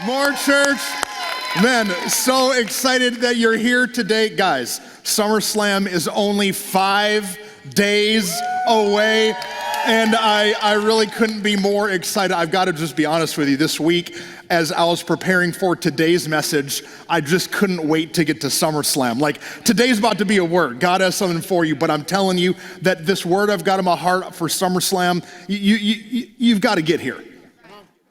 More church. Man, so excited that you're here today. Guys, SummerSlam is only 5 days away, and I really couldn't be more excited. I've got to just be honest with you. This week, as I was preparing for today's message, I just couldn't wait to get to SummerSlam. Like, today's about to be a word. God has something for you, but I'm telling you that this word I've got in my heart for SummerSlam, you've got to get here.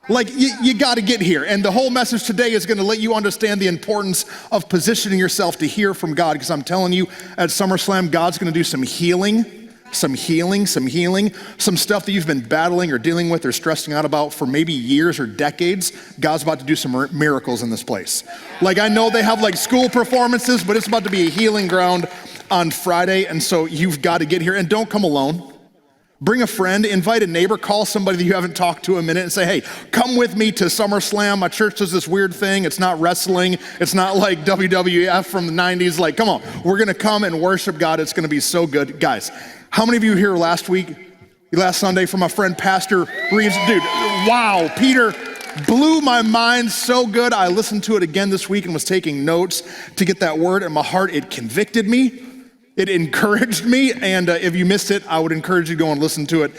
Like, you got to get here. And the whole message today is going to let you understand the importance of positioning yourself to hear from God. Because I'm telling you, at SummerSlam, God's going to do some healing, some stuff that you've been battling or dealing with or stressing out about for maybe years or decades. God's about to do some miracles in this place. Like, I know they have like school performances, but it's about to be a healing ground on Friday. And so you've got to get here. And don't come alone. Bring a friend, invite a neighbor, call somebody that you haven't talked to in a minute and say, hey, come with me to SummerSlam. My church does this weird thing. It's not wrestling. It's not like WWF from the 90s. Like, come on, we're going to come and worship God. It's going to be so good. Guys, how many of you were here last Sunday for my friend Pastor Reeves? Dude, wow, Peter blew my mind so good. I listened to it again this week and was taking notes to get that word in my heart. It convicted me. It encouraged me, and if you missed it, I would encourage you to go and listen to it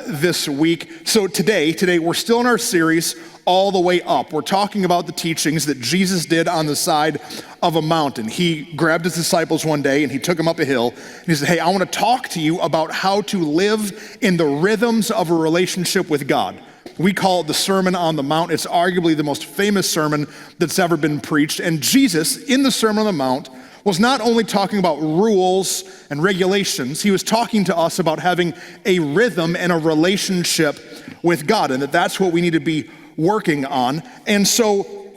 this week. So today, we're still in our series, All the Way Up. We're talking about the teachings that Jesus did on the side of a mountain. He grabbed his disciples one day, and he took them up a hill, and he said, hey, I want to talk to you about how to live in the rhythms of a relationship with God. We call it the Sermon on the Mount. It's arguably the most famous sermon that's ever been preached, and Jesus, in the Sermon on the Mount, was not only talking about rules and regulations, he was talking to us about having a rhythm and a relationship with God, and that's what we need to be working on. And so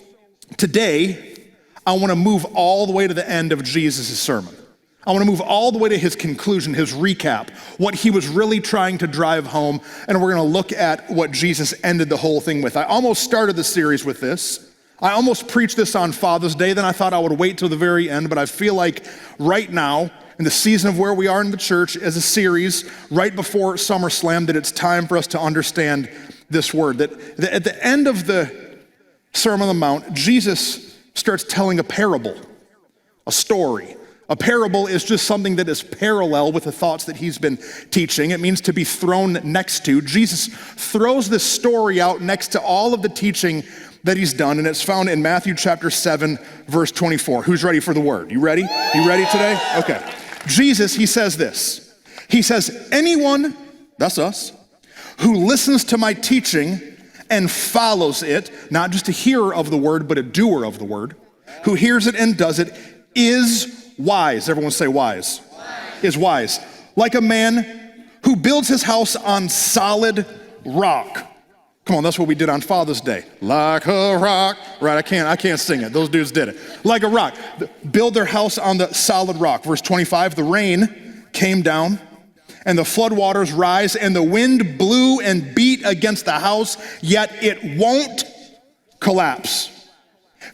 today, I want to move all the way to the end of Jesus' sermon. I want to move all the way to his conclusion, his recap, what he was really trying to drive home, and we're going to look at what Jesus ended the whole thing with. I almost started the series with this. I almost preached this on Father's Day, then I thought I would wait till the very end, but I feel like right now, in the season of where we are in the church, as a series, right before SummerSlam, that it's time for us to understand this word. That at the end of the Sermon on the Mount, Jesus starts telling a parable, a story. A parable is just something that is parallel with the thoughts that he's been teaching. It means to be thrown next to. Jesus throws this story out next to all of the teaching that he's done, and it's found in Matthew chapter 7, verse 24. Who's ready for the word? You ready? You ready today? Okay. Jesus, he says this. He says, anyone, that's us, who listens to my teaching and follows it, not just a hearer of the word, but a doer of the word, who hears it and does it, is wise. Everyone say wise. Is wise. Like a man who builds his house on solid rock. Come on, that's what we did on Father's Day. Like a rock. Right, I can't sing it. Those dudes did it. Like a rock. Build their house on the solid rock. Verse 25, the rain came down, and the floodwaters rise, and the wind blew and beat against the house, yet it won't collapse,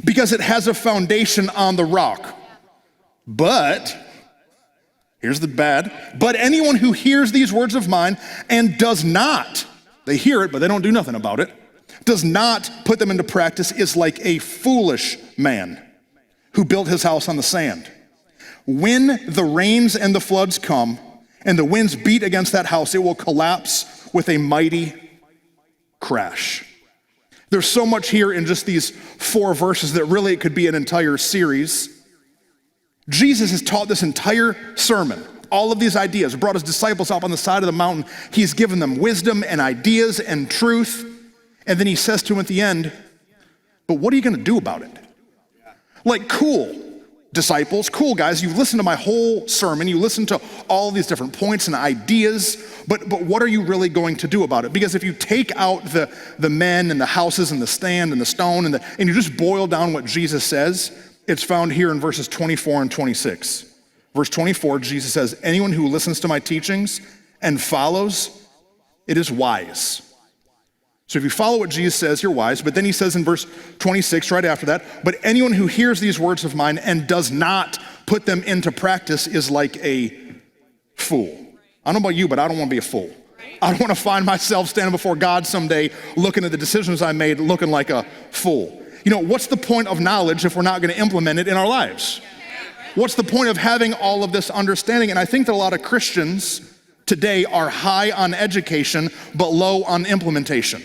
because it has a foundation on the rock. But, here's the bad, but anyone who hears these words of mine and does not, they hear it, but they don't do nothing about it, does not put them into practice, is like a foolish man who built his house on the sand. When the rains and the floods come and the winds beat against that house, it will collapse with a mighty crash. There's so much here in just these 4 verses that really it could be an entire series. Jesus has taught this entire sermon, all of these ideas, brought his disciples up on the side of the mountain. He's given them wisdom and ideas and truth. And then he says to them at the end, but what are you going to do about it? Like, cool, disciples, cool guys, you've listened to my whole sermon, you listened to all these different points and ideas, but what are you really going to do about it? Because if you take out the men and the houses and the stand and the stone and you just boil down what Jesus says, it's found here in verses 24 and 26. Verse 24, Jesus says, anyone who listens to my teachings and follows, it is wise. So if you follow what Jesus says, you're wise. But then he says in verse 26, right after that, but anyone who hears these words of mine and does not put them into practice is like a fool. I don't know about you, but I don't want to be a fool. I don't want to find myself standing before God someday looking at the decisions I made looking like a fool. What's the point of knowledge if we're not going to implement it in our lives? What's the point of having all of this understanding? And I think that a lot of Christians today are high on education, but low on implementation.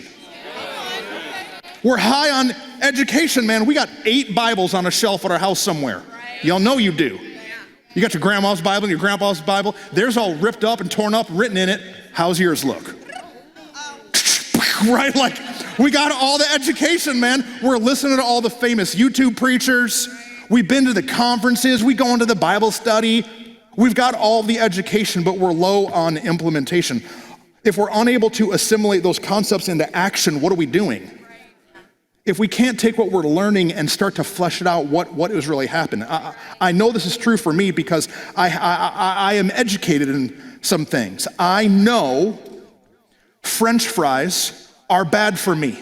We're high on education, man. We got 8 Bibles on a shelf at our house somewhere. Y'all know you do. You got your grandma's Bible and your grandpa's Bible. Theirs all ripped up and torn up, written in it. How's yours look? Right? Like, we got all the education, man. We're listening to all the famous YouTube preachers. We've been to the conferences. We go into the Bible study. We've got all the education, but we're low on implementation. If we're unable to assimilate those concepts into action, what are we doing? If we can't take what we're learning and start to flesh it out, what is really happening? I know this is true for me because I am educated in some things. I know French fries are bad for me.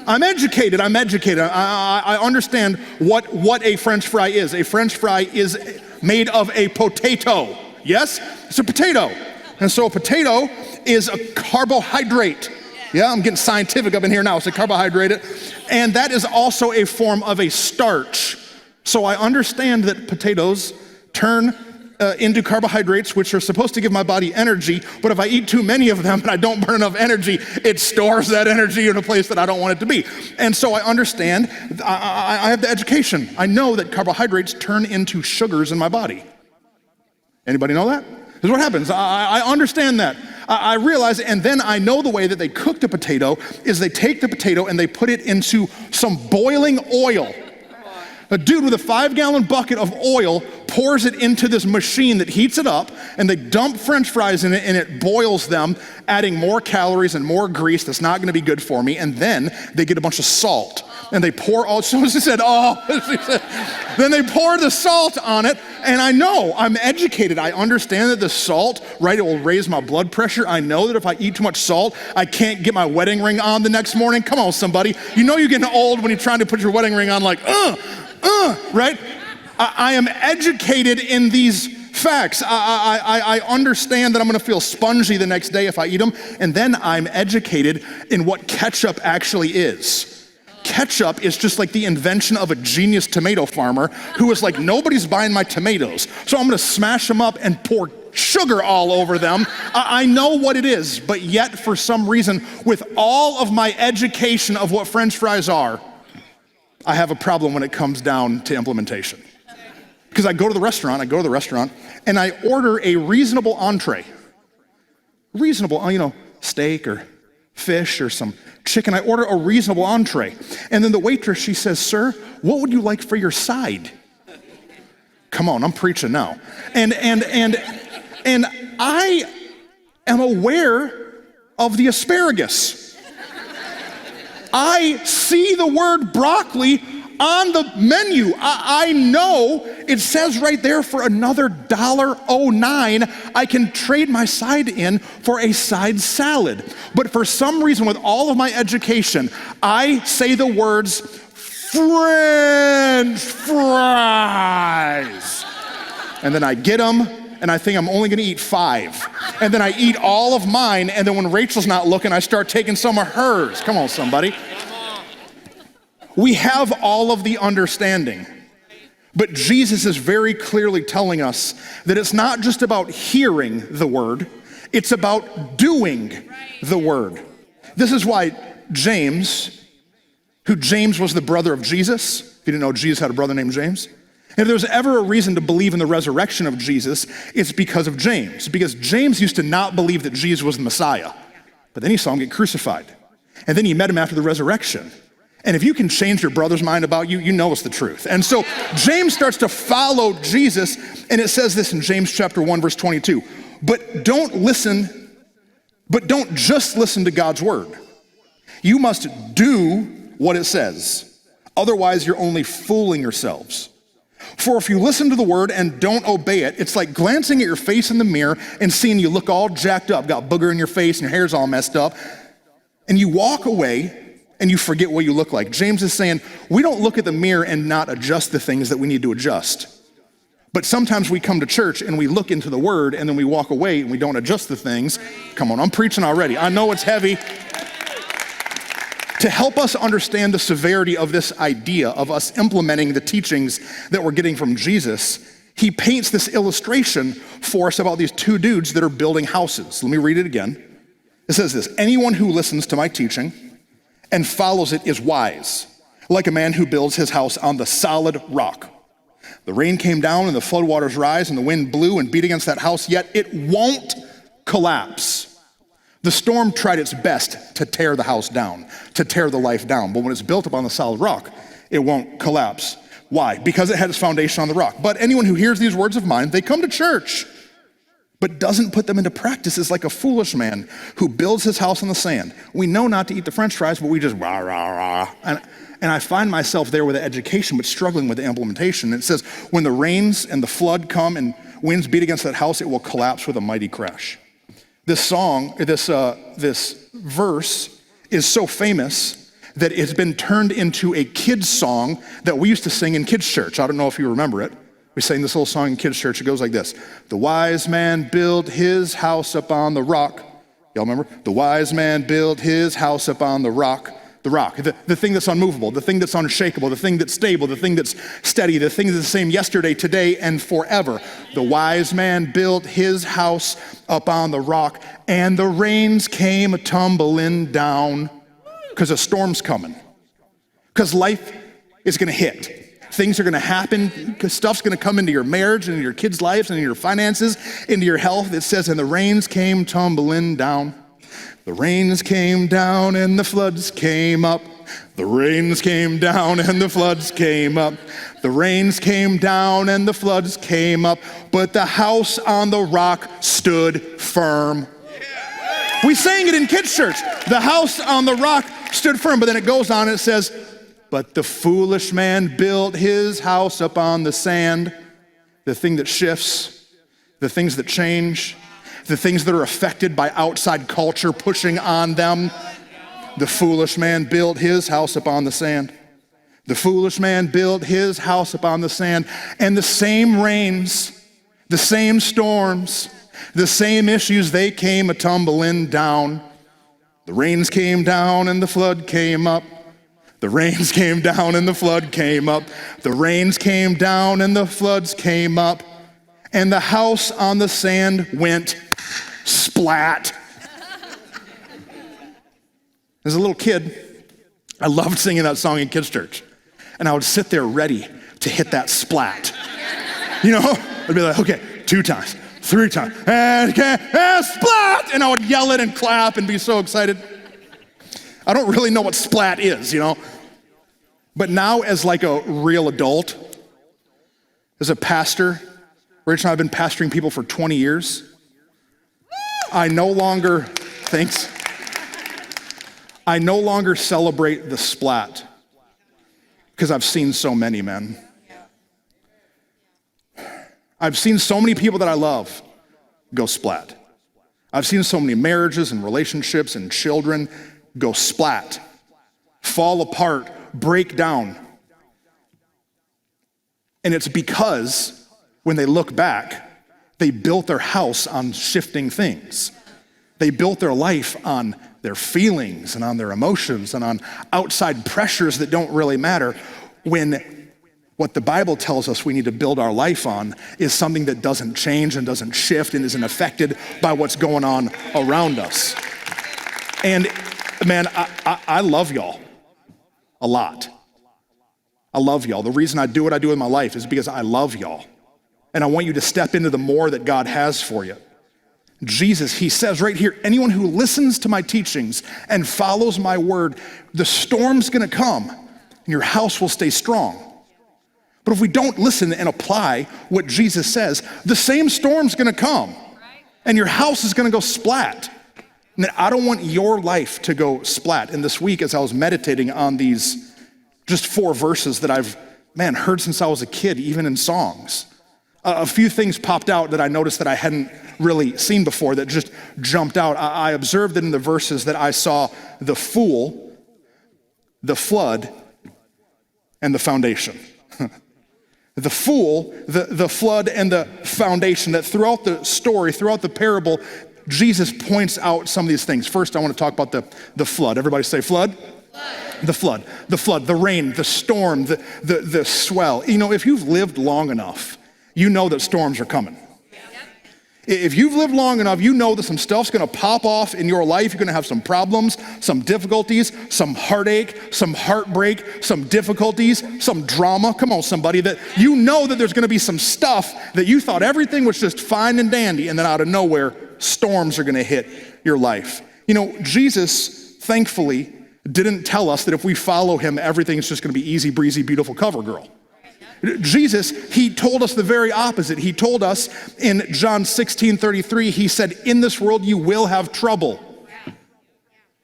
I'm educated. I understand what a French fry is. A French fry is made of a potato. Yes? It's a potato. And so a potato is a carbohydrate. Yeah, I'm getting scientific up in here now. It's a carbohydrate. And that is also a form of a starch. So I understand that potatoes turn into carbohydrates, which are supposed to give my body energy, but if I eat too many of them and I don't burn enough energy, it stores that energy in a place that I don't want it to be. And so I understand, I have the education. I know that carbohydrates turn into sugars in my body. Anybody know that? This is what happens. I understand that. I realize, and then I know the way that they cook the potato is they take the potato and they put it into some boiling oil. A dude with a 5-gallon bucket of oil pours it into this machine that heats it up, and they dump French fries in it, and it boils them, adding more calories and more grease that's not gonna be good for me, and then they get a bunch of salt. And they pour all, so she said, then they pour the salt on it, and I know, I'm educated. I understand that the salt, right, it will raise my blood pressure. I know that if I eat too much salt, I can't get my wedding ring on the next morning. Come on, somebody. You know you're getting old when you're trying to put your wedding ring on like, right? I am educated in these facts. I understand that I'm gonna feel spongy the next day if I eat them, and then I'm educated in what ketchup actually is. Ketchup is just like the invention of a genius tomato farmer who was like, nobody's buying my tomatoes, so I'm gonna smash them up and pour sugar all over them. I know what it is, but yet for some reason, with all of my education of what French fries are, I have a problem when it comes down to implementation. Because I go to the restaurant, and I order a reasonable entree. Reasonable, steak or fish or some chicken. I order a reasonable entree. And then the waitress, she says, "Sir, what would you like for your side?" Come on, I'm preaching now. And I am aware of the asparagus. I see the word broccoli on the menu. I know it says right there for another $1.09, I can trade my side in for a side salad. But for some reason, with all of my education, I say the words French fries. And then I get them, and I think I'm only gonna eat 5. And then I eat all of mine, and then when Rachel's not looking, I start taking some of hers. Come on, somebody. We have all of the understanding, but Jesus is very clearly telling us that it's not just about hearing the word, it's about doing the word. This is why James was the brother of Jesus. If you didn't know, Jesus had a brother named James. And if there's ever a reason to believe in the resurrection of Jesus, it's because of James. Because James used to not believe that Jesus was the Messiah, but then he saw him get crucified. And then he met him after the resurrection. And if you can change your brother's mind about you, you know it's the truth. And so James starts to follow Jesus, and it says this in James chapter 1, verse 22. But don't just listen to God's word. You must do what it says. Otherwise, you're only fooling yourselves. For if you listen to the word and don't obey it, it's like glancing at your face in the mirror and seeing you look all jacked up, got booger in your face and your hair's all messed up, and you walk away and you forget what you look like. James is saying, we don't look at the mirror and not adjust the things that we need to adjust. But sometimes we come to church and we look into the word and then we walk away and we don't adjust the things. Come on, I'm preaching already. I know it's heavy. To help us understand the severity of this idea of us implementing the teachings that we're getting from Jesus, he paints this illustration for us about these two dudes that are building houses. Let me read it again. It says this: anyone who listens to my teaching and follows it is wise, like a man who builds his house on the solid rock. The rain came down and the floodwaters rise and the wind blew and beat against that house, yet it won't collapse. The storm tried its best to tear the house down, to tear the life down, but when it's built upon the solid rock, it won't collapse. Why? Because it had its foundation on the rock. But anyone who hears these words of mine, they come to church, but doesn't put them into practice is like a foolish man who builds his house on the sand. We know not to eat the French fries, but we just rah, rah, rah. And I find myself there with the education, but struggling with the implementation. And it says, when the rains and the flood come and winds beat against that house, it will collapse with a mighty crash. This verse is so famous that it's been turned into a kid's song that we used to sing in kids' church. I don't know if you remember it. We sang this little song in kids' church. It goes like this: the wise man built his house up on the rock. Y'all remember? The wise man built his house up on the rock. The rock, the thing that's unmovable, the thing that's unshakable, the thing that's stable, the thing that's steady, the thing that's the same yesterday, today, and forever. The wise man built his house up on the rock, and the rains came a-tumbling down, because a storm's coming, because life is going to hit. Things are going to happen, because stuff's going to come into your marriage, and into your kids' lives, and into your finances, into your health. It says, and the rains came tumbling down. The rains came down and the floods came up. The rains came down and the floods came up. The rains came down and the floods came up. But the house on the rock stood firm. We sang it in kids' church. The house on the rock stood firm. But then it goes on and it says, but the foolish man built his house up on the sand. The thing that shifts, the things that change, the things that are affected by outside culture pushing on them. The foolish man built his house upon the sand. The foolish man built his house upon the sand. And the same rains, the same storms, the same issues, they came a-tumbling down. The rains came down and the flood came up. The rains came down and the flood came up. The rains came down and the floods came up. And the house on the sand went splat. As a little kid, I loved singing that song in kids' church. And I would sit there ready to hit that splat. You know, I'd be like, okay, 2 times, 3 times, and splat! And I would yell it and clap and be so excited. I don't really know what splat is, you know. But now as like a real adult, as a pastor, Rich and I have been pastoring people for 20 years. I no longer celebrate the splat because I've seen so many, men. I've seen so many people that I love go splat. I've seen so many marriages and relationships and children go splat, fall apart, break down. And it's because when they look back, they built their house on shifting things. They built their life on their feelings and on their emotions and on outside pressures that don't really matter, when what the Bible tells us we need to build our life on is something that doesn't change and doesn't shift and isn't affected by what's going on around us. And man, I love y'all a lot. I love y'all. The reason I do what I do in my life is because I love y'all. And I want you to step into the more that God has for you. Jesus, he says right here, anyone who listens to my teachings and follows my word, the storm's gonna come and your house will stay strong. But if we don't listen and apply what Jesus says, the same storm's gonna come and your house is gonna go splat. And I don't want your life to go splat. And this week, as I was meditating on these just 4 verses that I've, heard since I was a kid, even in songs, a few things popped out that I noticed that I hadn't really seen before that just jumped out. I observed that in the verses that I saw the fool, the flood, and the foundation. The fool, the flood, and the foundation, that throughout the story, throughout the parable, Jesus points out some of these things. First, I want to talk about the flood. Everybody say flood. The flood, the rain, the storm, the swell. You know, if you've lived long enough, you know that storms are coming. If you've lived long enough, you know that some stuff's gonna pop off in your life. You're gonna have some problems, some difficulties, some heartache, some heartbreak, some difficulties, some drama. Come on, somebody, that you know that there's gonna be some stuff that you thought everything was just fine and dandy, and then out of nowhere, storms are gonna hit your life. You know, Jesus, thankfully, didn't tell us that if we follow him, everything's just gonna be easy breezy, beautiful cover girl. Jesus, he told us the very opposite. He told us in John 16:33, he said, in this world you will have trouble.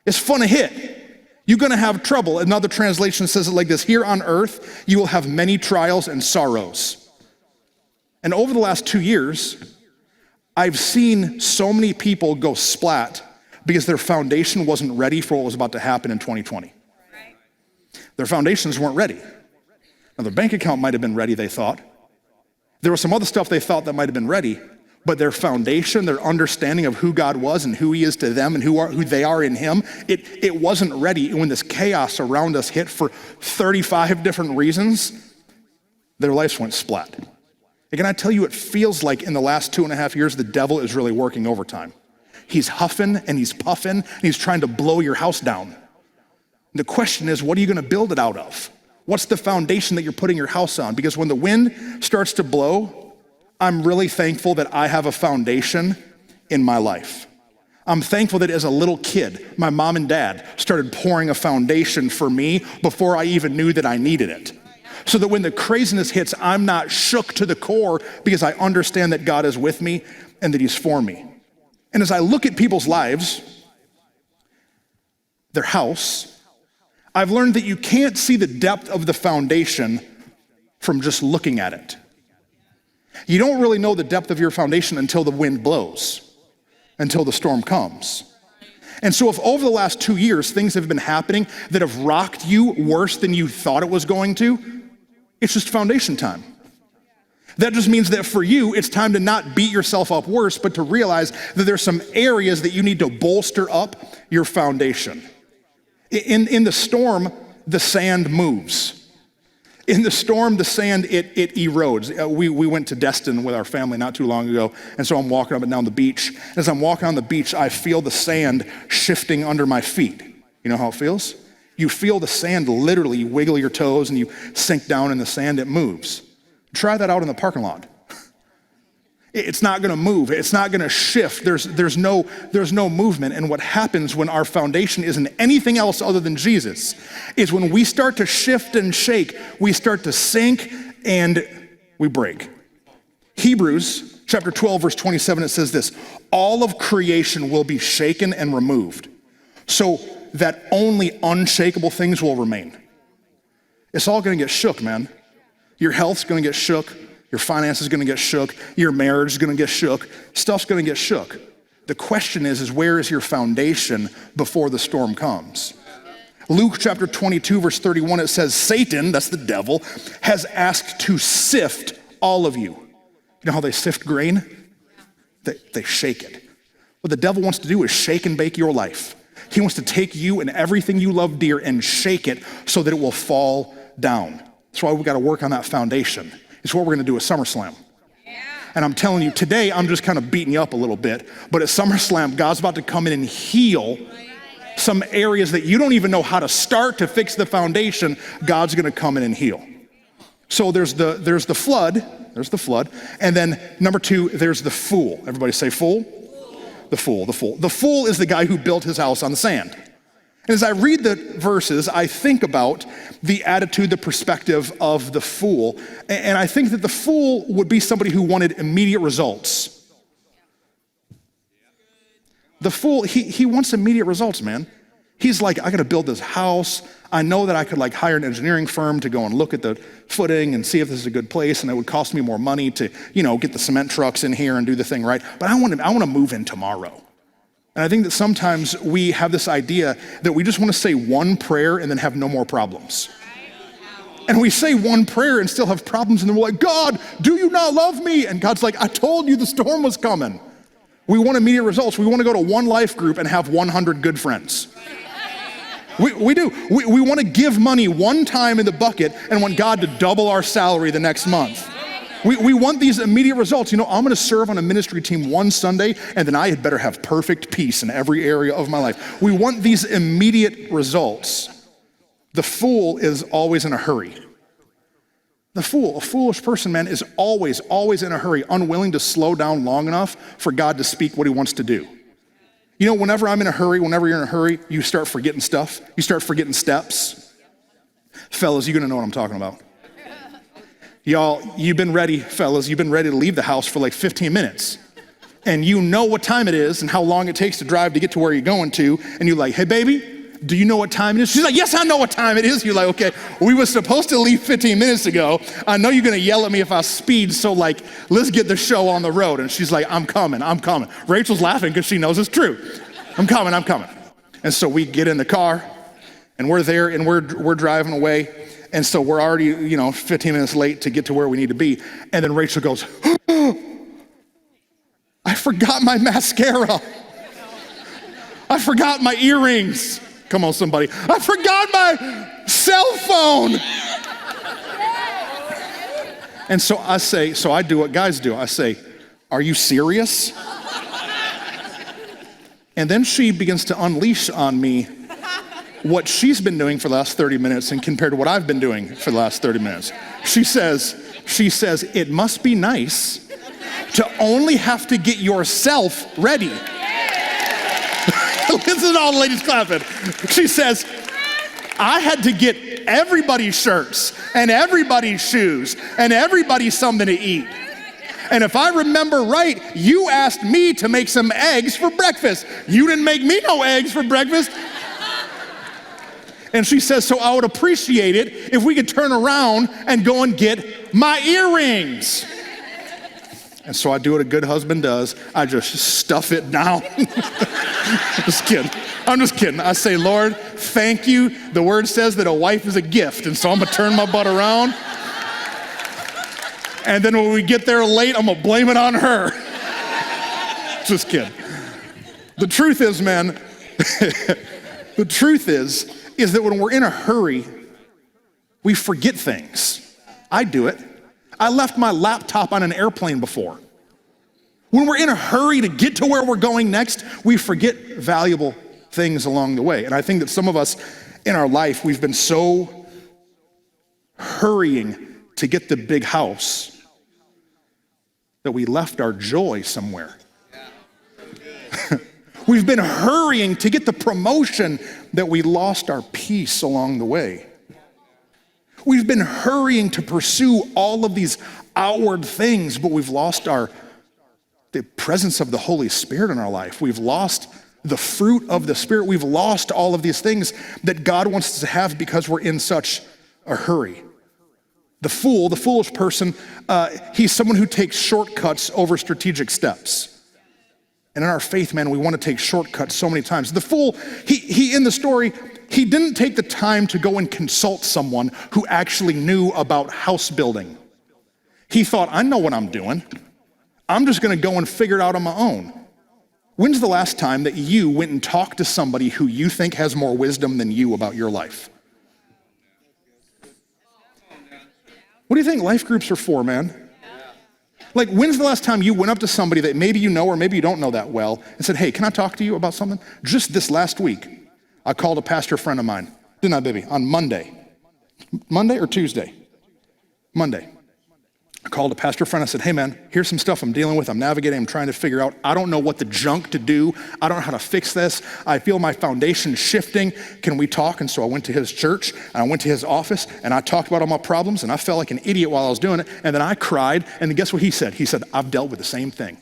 It's fun to hit. You're gonna have trouble. Another translation says it like this: here on earth, you will have many trials and sorrows. And over the last 2 years, I've seen so many people go splat because their foundation wasn't ready for what was about to happen in 2020. Their foundations weren't ready. Now, their bank account might have been ready, they thought. There was some other stuff they thought that might have been ready, but their foundation, their understanding of who God was and who he is to them and who they are in him, it wasn't ready. And when this chaos around us hit for 35 different reasons, their lives went splat. And can I tell you, it feels like in the last 2.5 years, the devil is really working overtime. He's huffing and he's puffing and he's trying to blow your house down. The question is, what are you gonna build it out of? What's the foundation that you're putting your house on? Because when the wind starts to blow, I'm really thankful that I have a foundation in my life. I'm thankful that as a little kid, my mom and dad started pouring a foundation for me before I even knew that I needed it. So that when the craziness hits, I'm not shook to the core because I understand that God is with me and that he's for me. And as I look at people's lives, their house, I've learned that you can't see the depth of the foundation from just looking at it. You don't really know the depth of your foundation until the wind blows, until the storm comes. And so if over the last 2 years, things have been happening that have rocked you worse than you thought it was going to, it's just foundation time. That just means that for you, it's time to not beat yourself up worse, but to realize that there's some areas that you need to bolster up your foundation. In the storm, the sand moves. In the storm, the sand, it erodes. We went to Destin with our family not too long ago, and so I'm walking up and down the beach. As I'm walking on the beach, I feel the sand shifting under my feet. You know how it feels? You feel the sand literally, you wiggle your toes and you sink down in the sand, it moves. Try that out in the parking lot. It's not gonna move, it's not gonna shift, there's no movement. And what happens when our foundation isn't anything else other than Jesus is when we start to shift and shake, we start to sink and we break. Hebrews chapter 12, verse 27, it says this: all of creation will be shaken and removed, so that only unshakable things will remain. It's all gonna get shook, man. Your health's gonna get shook. Your finances is gonna get shook. Your marriage is gonna get shook. Stuff's gonna get shook. The question is where is your foundation before the storm comes? Luke chapter 22, verse 31, it says, Satan, that's the devil, has asked to sift all of you. You know how they sift grain? They shake it. What the devil wants to do is shake and bake your life. He wants to take you and everything you love dear and shake it so that it will fall down. That's why we gotta work on that foundation. It's what we're gonna do at SummerSlam. And I'm telling you, today I'm just kind of beating you up a little bit, but at SummerSlam, God's about to come in and heal some areas that you don't even know how to start to fix the foundation. God's gonna come in and heal. So there's the flood, and then number 2, there's the fool. Everybody say fool? The fool. The fool is the guy who built his house on the sand. And as I read the verses, I think about the attitude, the perspective of the fool. And I think that the fool would be somebody who wanted immediate results. The fool, he wants immediate results, man. He's like, I gotta build this house. I know that I could hire an engineering firm to go and look at the footing and see if this is a good place, and it would cost me more money to, get the cement trucks in here and do the thing right. But I wanna move in tomorrow. And I think that sometimes we have this idea that we just want to say one prayer and then have no more problems. And we say one prayer and still have problems, and then we're like, God, do you not love me? And God's like, I told you the storm was coming. We want immediate results. We want to go to one life group and have 100 good friends. We do. We want to give money one time in the bucket and want God to double our salary the next month. We want these immediate results. You know, I'm going to serve on a ministry team one Sunday, and then I had better have perfect peace in every area of my life. We want these immediate results. The fool is always in a hurry. The fool, a foolish person, man, is always in a hurry, unwilling to slow down long enough for God to speak what he wants to do. You know, whenever I'm in a hurry, whenever you're in a hurry, you start forgetting stuff. You start forgetting steps. Fellas, you're gonna know what I'm talking about. Y'all, you've been ready, fellas, you've been ready to leave the house for like 15 minutes. And you know what time it is and how long it takes to drive to get to where you're going to. And you're like, hey baby, do you know what time it is? She's like, yes, I know what time it is. You're like, okay, we were supposed to leave 15 minutes ago. I know you're gonna yell at me if I speed, so like, let's get the show on the road. And she's like, I'm coming. Rachel's laughing because she knows it's true. I'm coming. And so we get in the car and we're there and we're driving away. And so we're already, 15 minutes late to get to where we need to be. And then Rachel goes, I forgot my mascara. I forgot my earrings. Come on, somebody. I forgot my cell phone. And so I do what guys do. I say, are you serious? And then she begins to unleash on me what she's been doing for the last 30 minutes and compared to what I've been doing for the last 30 minutes. She says, it must be nice to only have to get yourself ready. Listen to all the ladies clapping. She says, I had to get everybody's shirts and everybody's shoes and everybody something to eat. And if I remember right, you asked me to make some eggs for breakfast. You didn't make me no eggs for breakfast. And she says, so I would appreciate it if we could turn around and go and get my earrings. And so I do what a good husband does. I just stuff it down. I'm just kidding. I say, Lord, thank you. The word says that a wife is a gift. And so I'm going to turn my butt around. And then when we get there late, I'm going to blame it on her. Just kidding. The truth is, man, the truth is that when we're in a hurry, we forget things. I do it. I left my laptop on an airplane before. When we're in a hurry to get to where we're going next, we forget valuable things along the way. And I think that some of us in our life, we've been so hurrying to get the big house that we left our joy somewhere. We've been hurrying to get the promotion that we lost our peace along the way. We've been hurrying to pursue all of these outward things, but we've lost the presence of the Holy Spirit in our life. We've lost the fruit of the Spirit. We've lost all of these things that God wants us to have because we're in such a hurry. The foolish person, he's someone who takes shortcuts over strategic steps. And in our faith, man, we want to take shortcuts so many times. The fool, he in the story, he didn't take the time to go and consult someone who actually knew about house building. He thought, I know what I'm doing. I'm just going to go and figure it out on my own. When's the last time that you went and talked to somebody who you think has more wisdom than you about your life? What do you think life groups are for, man? Like, when's the last time you went up to somebody that maybe you know or maybe you don't know that well and said, hey, can I talk to you about something? Just this last week, I called a pastor friend of mine, didn't I, baby, on Monday or Tuesday? Monday. I called a pastor friend. I said, hey, man, here's some stuff I'm dealing with. I'm navigating. I'm trying to figure out. I don't know what the junk to do. I don't know how to fix this. I feel my foundation shifting. Can we talk? And so I went to his church, and I went to his office, and I talked about all my problems, and I felt like an idiot while I was doing it. And then I cried, and then guess what he said? He said, I've dealt with the same thing.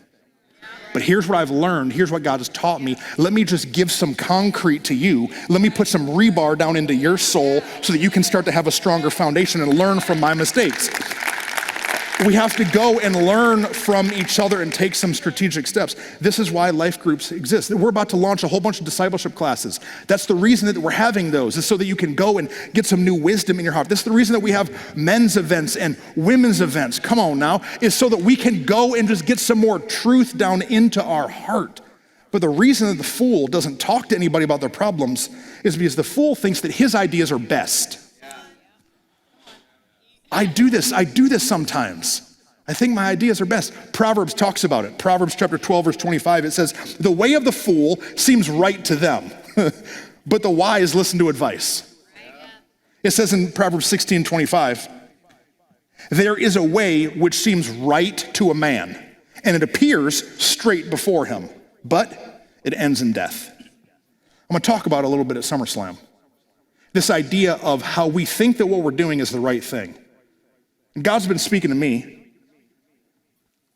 But here's what I've learned. Here's what God has taught me. Let me just give some concrete to you. Let me put some rebar down into your soul so that you can start to have a stronger foundation and learn from my mistakes. We have to go and learn from each other and take some strategic steps. This is why life groups exist. We're about to launch a whole bunch of discipleship classes. That's the reason that we're having those, is so that you can go and get some new wisdom in your heart. This is the reason that we have men's events and women's events. Come on now, is so that we can go and just get some more truth down into our heart. But the reason that the fool doesn't talk to anybody about their problems is because the fool thinks that his ideas are best. I do this sometimes. I think my ideas are best. Proverbs talks about it. Proverbs chapter 12, verse 25, it says, the way of the fool seems right to them, but the wise listen to advice. It says in Proverbs 16, 25, there is a way which seems right to a man, and it appears straight before him, but it ends in death. I'm gonna talk about it a little bit at SummerSlam. This idea of how we think that what we're doing is the right thing. And God's been speaking to me,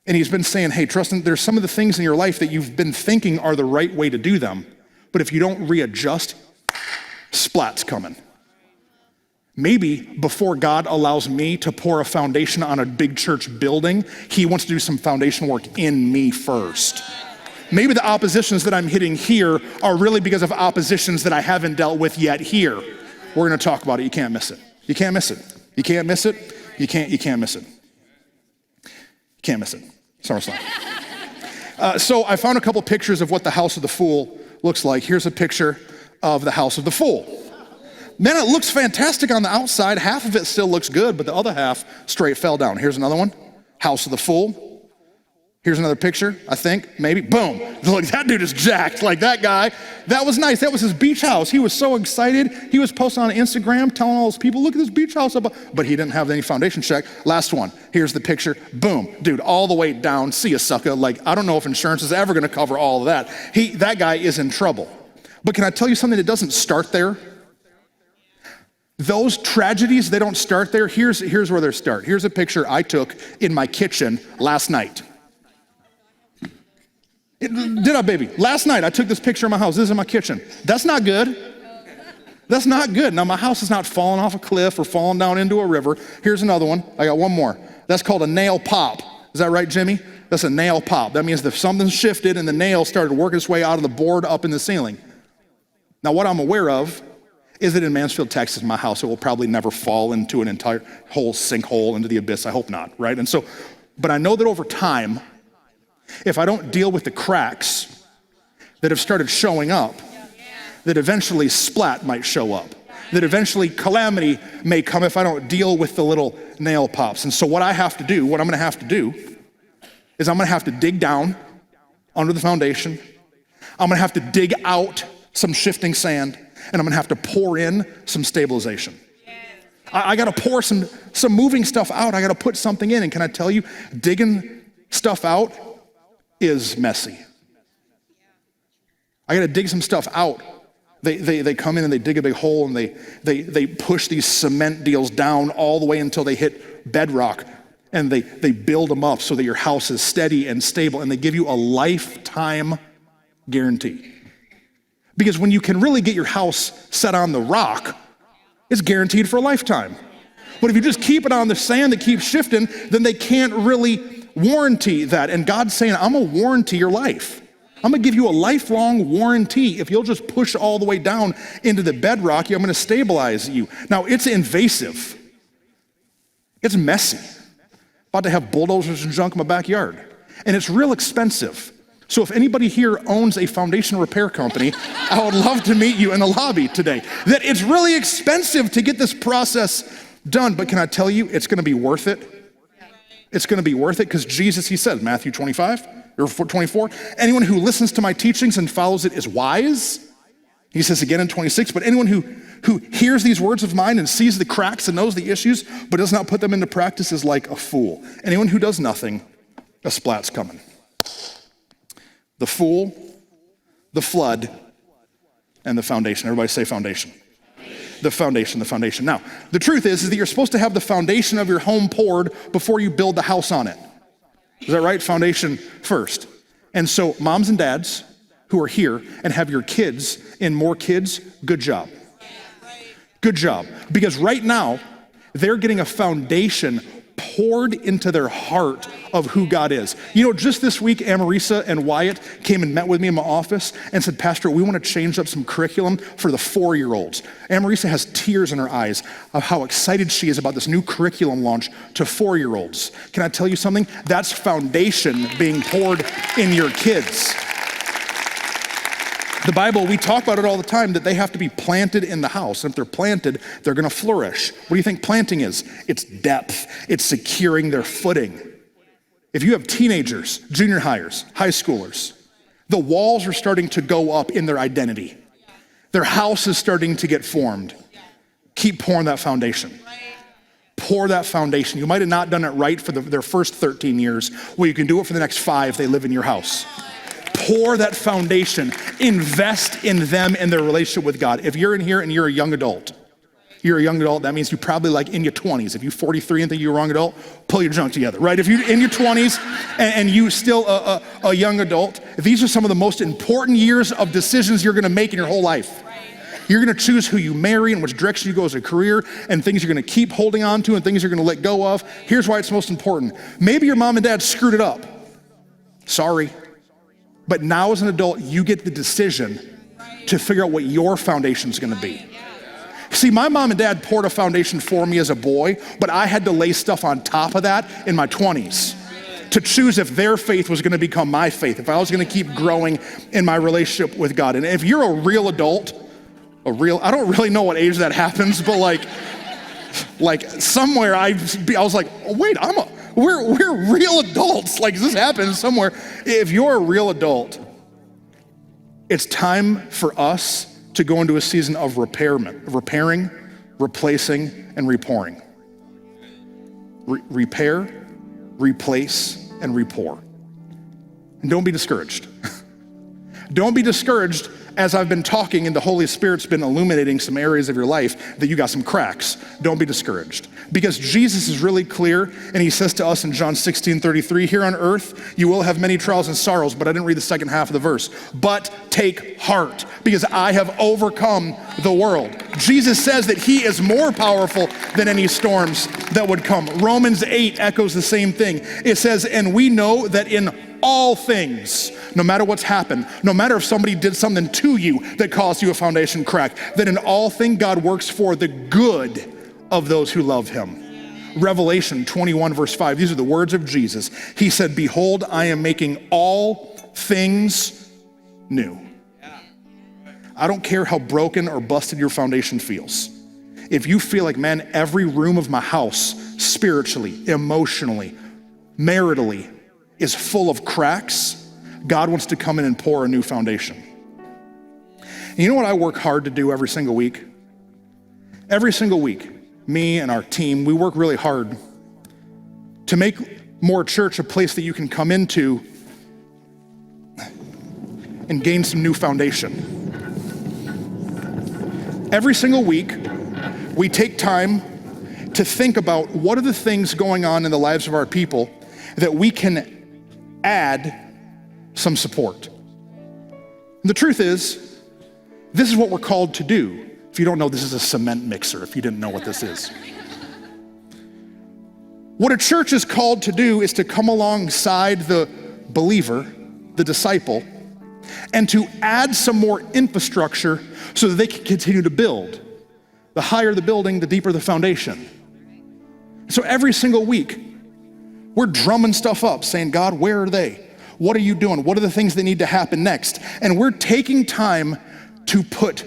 and he's been saying, hey, Truston, there's some of the things in your life that you've been thinking are the right way to do them, but if you don't readjust, splat's coming. Maybe before God allows me to pour a foundation on a big church building, he wants to do some foundation work in me first. Maybe the oppositions that I'm hitting here are really because of oppositions that I haven't dealt with yet here. We're gonna talk about it. You can't miss it. You can't miss it. You can't miss it. You can't miss it. You can't miss it. SummerSlam. So I found a couple pictures of what the house of the fool looks like. Here's a picture of the house of the fool. Man, it looks fantastic on the outside. Half of it still looks good, but the other half straight fell down. Here's another one. House of the fool. Here's another picture, I think, maybe. Boom. Look, that dude is jacked. Like that guy. That was nice. That was his beach house. He was so excited. He was posting on Instagram telling all those people, look at this beach house. But he didn't have any foundation check. Last one. Here's the picture. Boom. Dude, all the way down. See ya, sucker. Like, I don't know if insurance is ever going to cover all of that. That guy is in trouble. But can I tell you something that doesn't start there? Those tragedies, they don't start there. Here's where they start. Here's a picture I took in my kitchen last night. Did I, baby? Last night, I took this picture of my house. This is in my kitchen. That's not good. That's not good. Now, my house is not falling off a cliff or falling down into a river. Here's another one. I got one more. That's called a nail pop. Is that right, Jimmy? That's a nail pop. That means that something shifted and the nail started to work its way out of the board up in the ceiling. Now, what I'm aware of is that in Mansfield, Texas, my house, it will probably never fall into an entire whole sinkhole into the abyss. I hope not, right? And so, but I know that over time, if I don't deal with the cracks that have started showing up, that eventually splat might show up, that eventually calamity may come if I don't deal with the little nail pops. And so what I'm gonna have to do, is I'm gonna have to dig down under the foundation. I'm gonna have to dig out some shifting sand, and I'm gonna have to pour in some stabilization. I gotta pour some moving stuff out. I gotta put something in, and can I tell you, digging stuff out is messy. I gotta dig some stuff out. They come in and they dig a big hole and they push these cement deals down all the way until they hit bedrock, and they build them up so that your house is steady and stable, and they give you a lifetime guarantee. Because when you can really get your house set on the rock, it's guaranteed for a lifetime. But if you just keep it on the sand that keeps shifting, then they can't really warranty that. And God's saying, I'm gonna warranty your life. I'm gonna give you a lifelong warranty. If you'll just push all the way down into the bedrock, I'm gonna stabilize you. Now, it's invasive. It's messy. About to have bulldozers and junk in my backyard. And it's real expensive. So if anybody here owns a foundation repair company, I would love to meet you in the lobby today. That it's really expensive to get this process done, but can I tell you, it's gonna be worth it. It's gonna be worth it because Jesus, he said, Matthew 25 or 24, anyone who listens to my teachings and follows it is wise. He says again in 26, but anyone who hears these words of mine and sees the cracks and knows the issues, but does not put them into practice is like a fool. Anyone who does nothing, a splat's coming. The fool, the flood, and the foundation. Everybody say foundation. The foundation. Now, the truth is that you're supposed to have the foundation of your home poured before you build the house on it. Is that right? Foundation first. And so moms and dads who are here and have your kids and more kids, good job. Good job. Because right now, they're getting a foundation poured into their heart of who God is. You know, just this week, Amarisa and Wyatt came and met with me in my office and said, Pastor, we want to change up some curriculum for the 4-year-olds. Amarisa has tears in her eyes of how excited she is about this new curriculum launch to 4-year-olds. Can I tell you something? That's foundation being poured in your kids. The Bible, we talk about it all the time, that they have to be planted in the house. And if they're planted, they're gonna flourish. What do you think planting is? It's depth. It's securing their footing. If you have teenagers, junior hires, high schoolers, the walls are starting to go up in their identity. Their house is starting to get formed. Keep pouring that foundation. Pour that foundation. You might have not done it right for their first 13 years. Well, you can do it for the next 5 they live in your house. Pour that foundation. Invest in them and their relationship with God. If you're in here and you're a young adult, that means you're probably like in your 20s. If you're 43 and think you're a young adult, pull your junk together, right? If you're in your 20s and you still a young adult, these are some of the most important years of decisions you're gonna make in your whole life. You're gonna choose who you marry and which direction you go as a career and things you're gonna keep holding on to and things you're gonna let go of. Here's why it's most important. Maybe your mom and dad screwed it up. Sorry. But now as an adult, you get the decision to figure out what your foundation's gonna be. See, my mom and dad poured a foundation for me as a boy, but I had to lay stuff on top of that in my 20s to choose if their faith was gonna become my faith, if I was gonna keep growing in my relationship with God. And if you're a real adult, I don't really know what age that happens, but like somewhere I was like, oh, wait, we're real adults. Like, this happens somewhere. If you're a real adult, it's time for us to go into a season of repairing, replacing, and repouring. Repair, replace, and repour. And don't be discouraged. Don't be discouraged as I've been talking and the Holy Spirit's been illuminating some areas of your life that you got some cracks. Don't be discouraged. Because Jesus is really clear, and he says to us in John 16:33, here on earth, you will have many trials and sorrows, but I didn't read the second half of the verse. But take heart, because I have overcome the world. Jesus says that he is more powerful than any storms that would come. Romans 8 echoes the same thing. It says, and we know that in all things, no matter what's happened, no matter if somebody did something to you that caused you a foundation crack, that in all things God works for the good of those who love him. Revelation 21 verse 5, these are the words of Jesus. He said, behold, I am making all things new. I don't care how broken or busted your foundation feels. If you feel like, man, every room of my house, spiritually, emotionally, maritally, is full of cracks, God wants to come in and pour a new foundation. And you know what I work hard to do every single week? Every single week, me and our team, we work really hard to make More Church a place that you can come into and gain some new foundation. Every single week, we take time to think about what are the things going on in the lives of our people that we can add some support. And the truth is, this is what we're called to do. If you don't know, this is a cement mixer, if you didn't know what this is. What a church is called to do is to come alongside the believer, the disciple, and to add some more infrastructure so that they can continue to build. The higher the building, the deeper the foundation. So every single week, we're drumming stuff up, saying, God, where are they? What are you doing? What are the things that need to happen next? And we're taking time to put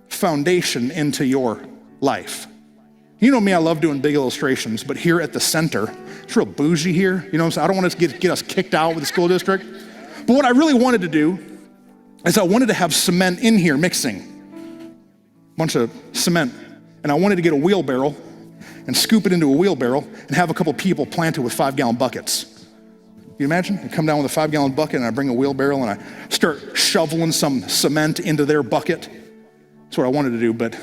foundation into your life. You know me, I love doing big illustrations, but here at the center, it's real bougie here. You know what I'm saying? I don't want to get us kicked out with the school district. But what I really wanted to do is I wanted to have cement in here mixing. A bunch of cement. And I wanted to get a wheelbarrow and scoop it into a wheelbarrow and have a couple people planted with 5-gallon buckets. You imagine? I come down with a 5-gallon bucket and I bring a wheelbarrow and I start shoveling some cement into their bucket. That's what I wanted to do, but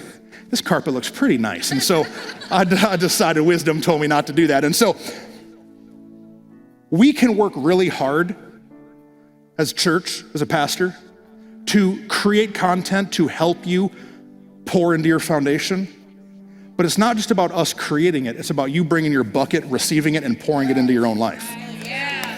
this carpet looks pretty nice. And so I decided, wisdom told me not to do that. And so we can work really hard as a church, as a pastor, to create content to help you pour into your foundation. But it's not just about us creating it, it's about you bringing your bucket, receiving it, and pouring it into your own life.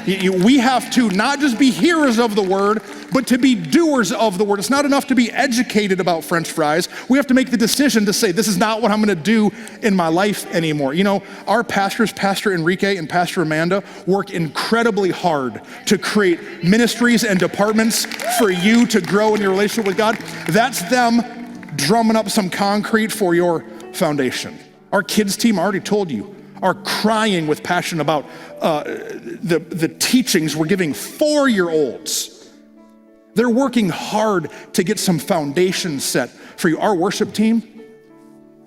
We have to not just be hearers of the word, but to be doers of the word. It's not enough to be educated about French fries. We have to make the decision to say, this is not what I'm gonna do in my life anymore. You know, our pastors, Pastor Enrique and Pastor Amanda, work incredibly hard to create ministries and departments for you to grow in your relationship with God. That's them drumming up some concrete for your foundation. Our kids team, I already told you, are crying with passion about the teachings we're giving 4-year-olds. They're working hard to get some foundation set for you. Our worship team,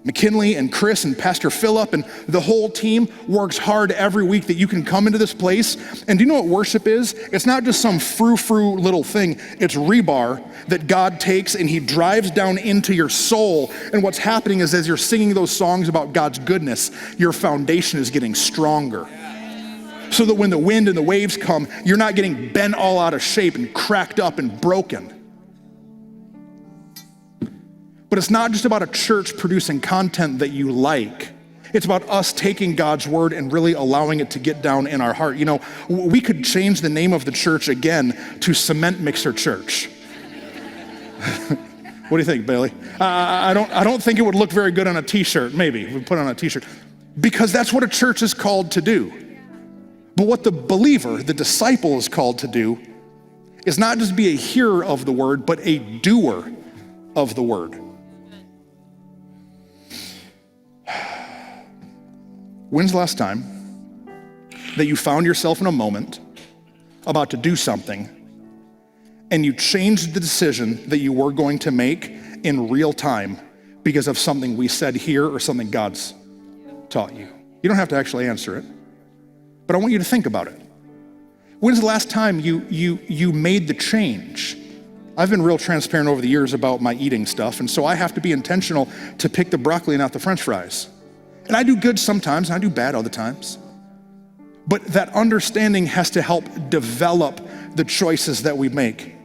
McKinley and Chris and Pastor Philip and the whole team works hard every week that you can come into this place. And do you know what worship is? It's not just some frou-frou little thing. It's rebar that God takes and he drives down into your soul. And what's happening is as you're singing those songs about God's goodness, your foundation is getting stronger. So that when the wind and the waves come, you're not getting bent all out of shape and cracked up and broken. But it's not just about a church producing content that you like. It's about us taking God's word and really allowing it to get down in our heart. You know, we could change the name of the church again to Cement Mixer Church. What do you think, Bailey? I don't think it would look very good on a t-shirt. Maybe we put it on a t-shirt. Because that's what a church is called to do. But what the believer, the disciple, is called to do is not just be a hearer of the word, but a doer of the word. When's the last time that you found yourself in a moment about to do something and you changed the decision that you were going to make in real time because of something we said here or something God's taught you? You don't have to actually answer it, but I want you to think about it. When's the last time you made the change? I've been real transparent over the years about my eating stuff, and so I have to be intentional to pick the broccoli and not the French fries. And I do good sometimes, and I do bad other times. But that understanding has to help develop the choices that we make.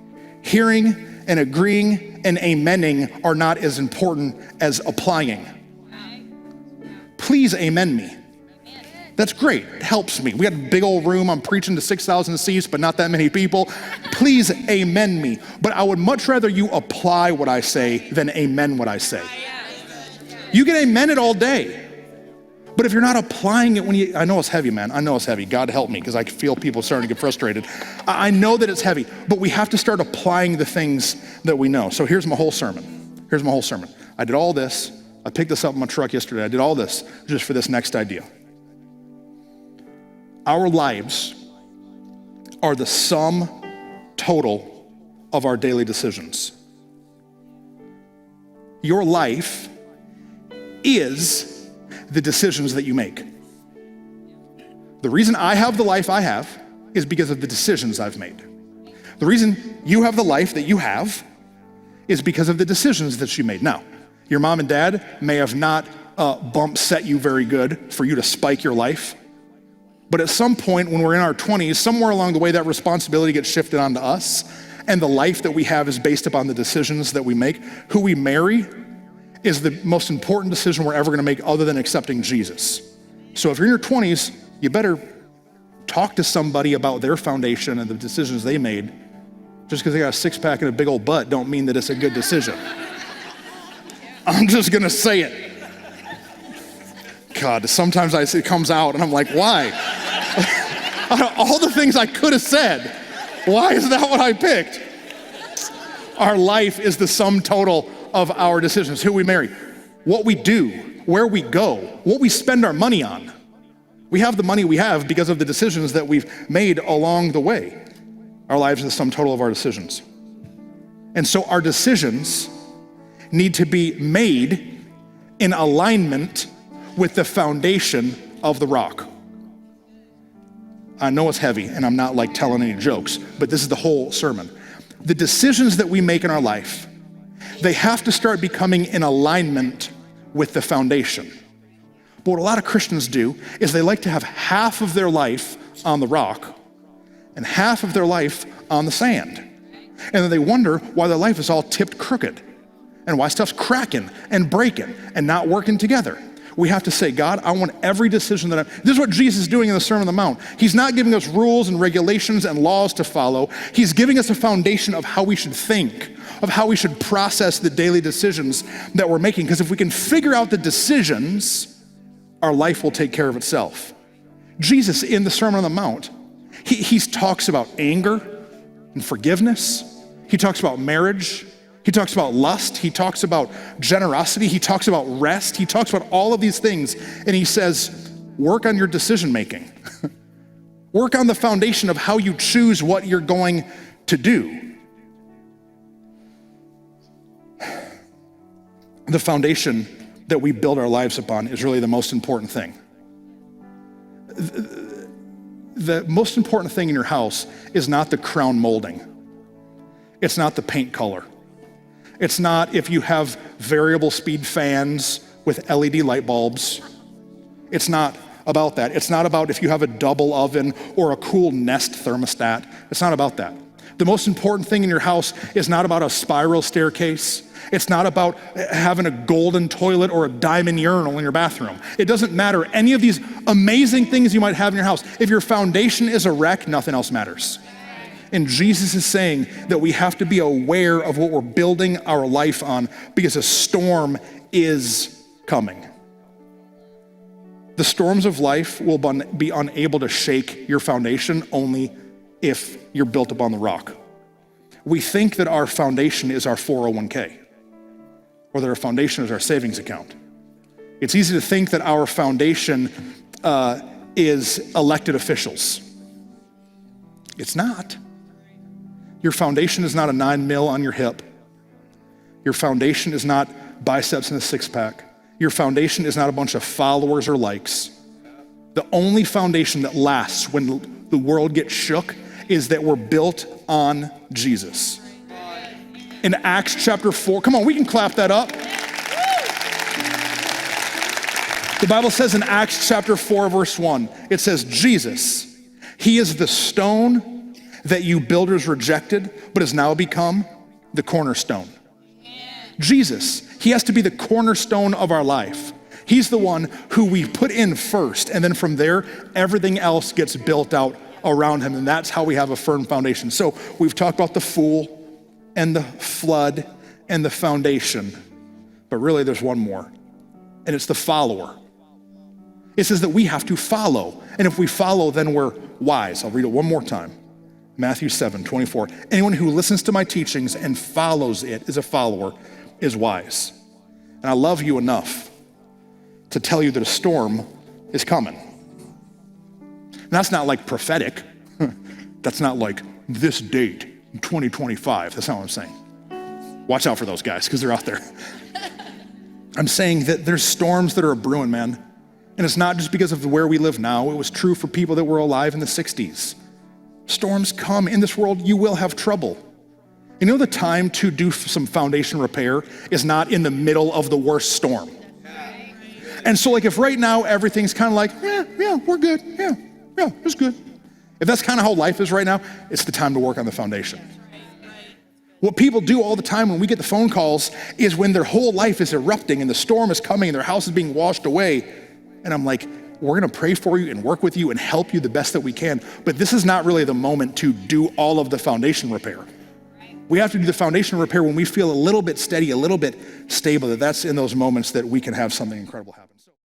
Hearing and agreeing and amening are not as important as applying. Please amen me. That's great, it helps me. We got a big old room, I'm preaching to 6,000 seats, but not that many people. Please amen me. But I would much rather you apply what I say than amen what I say. You can amen it all day. But if you're not applying it I know it's heavy, man. I know it's heavy. God help me, because I feel people starting to get frustrated. I know that it's heavy, but we have to start applying the things that we know. So here's my whole sermon. I did all this. I picked this up in my truck yesterday. I did all this just for this next idea. Our lives are the sum total of our daily decisions. Your life is the decisions that you make. The reason I have the life I have is because of the decisions I've made. The reason you have the life that you have is because of the decisions that you made. Now, your mom and dad may have not bump set you very good for you to spike your life, but at some point when we're in our 20s, somewhere along the way that responsibility gets shifted onto us, and the life that we have is based upon the decisions that we make. Who we marry is the most important decision we're ever gonna make other than accepting Jesus. So if you're in your 20s, you better talk to somebody about their foundation and the decisions they made. Just because they got a six-pack and a big old butt don't mean that it's a good decision. I'm just gonna say it. God, sometimes it comes out and I'm like, why? All the things I could have said, why is that what I picked? Our life is the sum total of our decisions. Who we marry, what we do, where we go, what we spend our money on. We have the money we have because of the decisions that we've made along the way. Our lives are the sum total of our decisions. And so our decisions need to be made in alignment with the foundation of the rock. I know it's heavy and I'm not like telling any jokes, but this is the whole sermon. The decisions that we make in our life, they have to start becoming in alignment with the foundation. But what a lot of Christians do is they like to have half of their life on the rock and half of their life on the sand. And then they wonder why their life is all tipped crooked and why stuff's cracking and breaking and not working together. We have to say, God, I want every decision this is what Jesus is doing in the Sermon on the Mount. He's not giving us rules and regulations and laws to follow. He's giving us a foundation of how we should think, of how we should process the daily decisions that we're making. Because if we can figure out the decisions, our life will take care of itself. Jesus, in the Sermon on the Mount, he talks about anger and forgiveness. He talks about marriage. He talks about lust. He talks about generosity. He talks about rest. He talks about all of these things. And he says, work on your decision making. Work on the foundation of how you choose what you're going to do. The foundation that we build our lives upon is really the most important thing. The most important thing in your house is not the crown molding. It's not the paint color. It's not if you have variable speed fans with LED light bulbs. It's not about that. It's not about if you have a double oven or a cool Nest thermostat. It's not about that. The most important thing in your house is not about a spiral staircase. It's not about having a golden toilet or a diamond urinal in your bathroom. It doesn't matter. Any of these amazing things you might have in your house, if your foundation is a wreck, nothing else matters. And Jesus is saying that we have to be aware of what we're building our life on because a storm is coming. The storms of life will be unable to shake your foundation only if you're built upon the rock. We think that our foundation is our 401k, or that our foundation is our savings account. It's easy to think that our foundation is elected officials. It's not. Your foundation is not a 9 mil on your hip. Your foundation is not biceps and a six pack. Your foundation is not a bunch of followers or likes. The only foundation that lasts when the world gets shook is that we're built on Jesus. In Acts chapter 4, come on, we can clap that up. The Bible says in Acts chapter 4, verse 1, it says, Jesus, he is the stone that you builders rejected, but has now become the cornerstone. Jesus, he has to be the cornerstone of our life. He's the one who we put in first, and then from there, everything else gets built out around him, and that's how we have a firm foundation. So we've talked about the fool and the flood and the foundation, but really there's one more, and it's the follower. It says that we have to follow, and if we follow, then we're wise. I'll read it one more time. Matthew 7:24. Anyone who listens to my teachings and follows it is a follower, is wise. And I love you enough to tell you that a storm is coming. And that's not like prophetic. That's not like this date in 2025. That's not what I'm saying. Watch out for those guys because they're out there. I'm saying that there's storms that are brewing, man. And it's not just because of where we live now. It was true for people that were alive in the 60s. Storms come. In this world, you will have trouble. You know the time to do some foundation repair is not in the middle of the worst storm. And so like if right now everything's kind of like, yeah, we're good. Yeah, it's good. If that's kind of how life is right now, it's the time to work on the foundation. What people do all the time when we get the phone calls is when their whole life is erupting and the storm is coming and their house is being washed away. And I'm like, we're gonna pray for you and work with you and help you the best that we can. But this is not really the moment to do all of the foundation repair. We have to do the foundation repair when we feel a little bit steady, a little bit stable, that's in those moments that we can have something incredible happen.